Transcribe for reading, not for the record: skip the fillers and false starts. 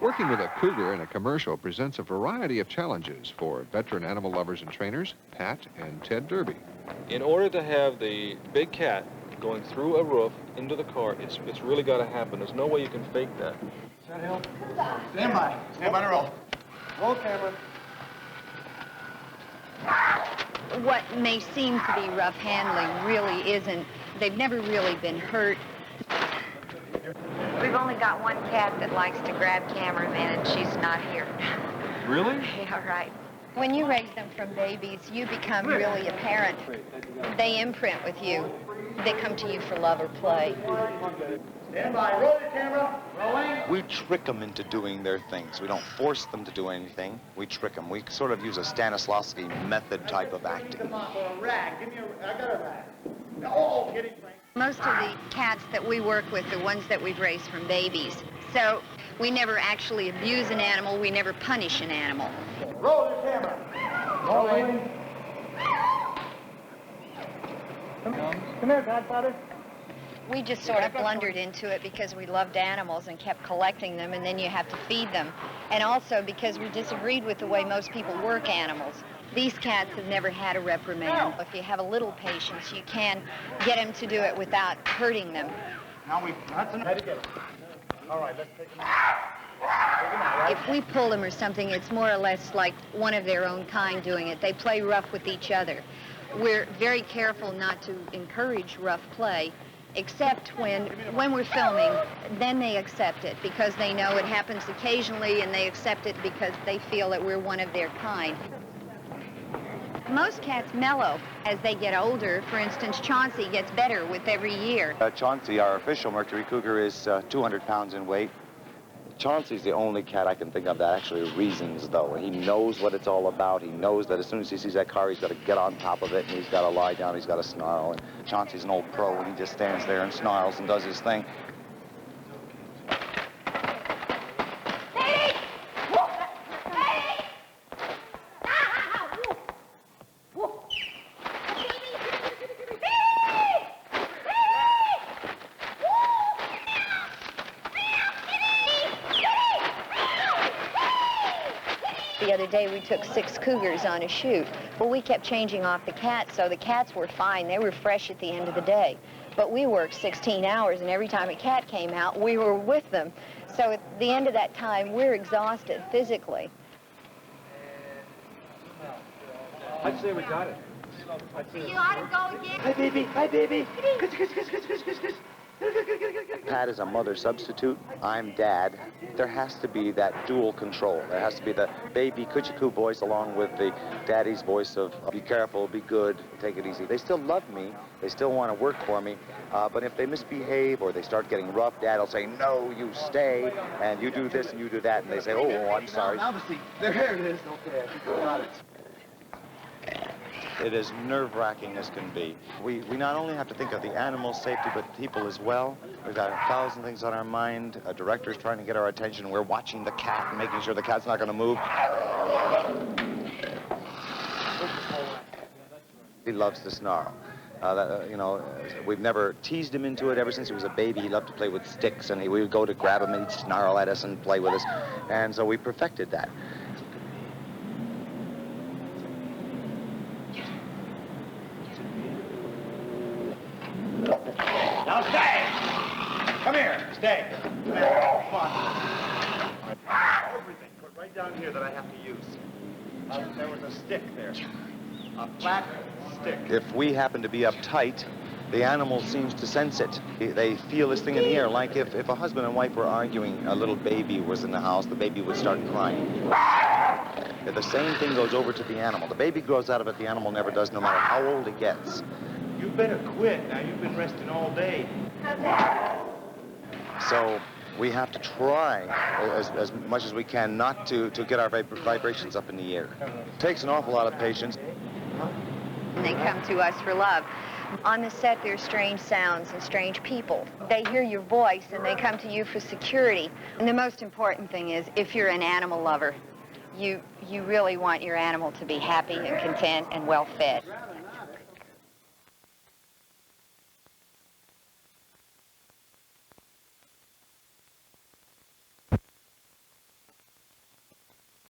Working with a cougar in a commercial presents a variety of challenges for veteran animal lovers and trainers, Pat and Ted Derby. In order to have the big cat going through a roof into the car, it's really got to happen. There's no way you can fake that. Stand by. Stand by to roll. Roll camera. What may seem to be rough handling really isn't. They've never really been hurt. We've only got one cat that likes to grab cameramen, and she's not here. Really? Yeah, right. When you raise them from babies, you become really a parent. They imprint with you. They come to you for love or play. Stand by. Roll the camera. Rolling. We trick them into doing their things. We don't force them to do anything. We trick them. We sort of use a Stanislavski method type of acting. Come on, for a rag. Give me I got a rag. Oh, kidding, Frank. Most of the cats that we work with are ones that we've raised from babies. So we never actually abuse an animal. We never punish an animal. Roll the camera. Rolling. Come here, Godfather. We just sort of blundered into it because we loved animals and kept collecting them, and then you have to feed them. And also because we disagreed with the way most people work animals. These cats have never had a reprimand. If you have a little patience, you can get them to do it without hurting them. Now that's enough. All right, let's take them out. If we pull them or something, it's more or less like one of their own kind doing it. They play rough with each other. We're very careful not to encourage rough play, except when we're filming, then they accept it because they know it happens occasionally, and they accept it because they feel that we're one of their kind. Most cats mellow as they get older. For instance, Chauncey gets better with every year. Chauncey, our official Mercury cougar, is 200 pounds in weight. Chauncey's the only cat I can think of that actually reasons, though. He knows what it's all about. He knows that as soon as he sees that car, he's got to get on top of it, and he's got to lie down, he's got to snarl. And Chauncey's an old pro, and he just stands there and snarls and does his thing. The other day we took 6 cougars on a shoot. Well, we kept changing off the cats, so the cats were fine. They were fresh at the end of the day. But we worked 16 hours, and every time a cat came out, we were with them. So at the end of that time, we're exhausted physically. I'd say we got it. You ought to go again. Hi, baby. Hi, baby. Kiss, kiss, kiss, kiss, kiss, kiss, kiss. Pat is a mother substitute. I'm dad. There has to be that dual control. There has to be the baby coochie-coo voice along with the daddy's voice of be careful, be good, take it easy. They still love me. They still want to work for me. But if they misbehave or they start getting rough, Dad will say, no, you stay, and you do this and you do that. And they say, oh, I'm sorry. Now the seat. There it is. Okay, I think I got it. It is nerve-wracking as can be. We not only have to think of the animal's safety, but people as well. We've got 1,000 things on our mind. A director's trying to get our attention. We're watching the cat and making sure the cat's not going to move. He loves to snarl. We've never teased him into it ever since he was a baby. He loved to play with sticks, and we would go to grab him and he'd snarl at us and play with us. And so we perfected that. Now stay! Come here, stay. Come here. Come on. Everything put right down here that I have to use. There was a stick there. A flat stick. If we happen to be uptight, the animal seems to sense it. They feel this thing in the air, like if a husband and wife were arguing, a little baby was in the house, the baby would start crying. If the same thing goes over to the animal. The baby grows out of it, the animal never does, no matter how old it gets. You better quit. Now, you've been resting all day. So we have to try as much as we can not to get our vibrations up in the air. It takes an awful lot of patience. And they come to us for love. On the set, there's strange sounds and strange people. They hear your voice, and they come to you for security. And the most important thing is, if you're an animal lover, you really want your animal to be happy and content and well-fed.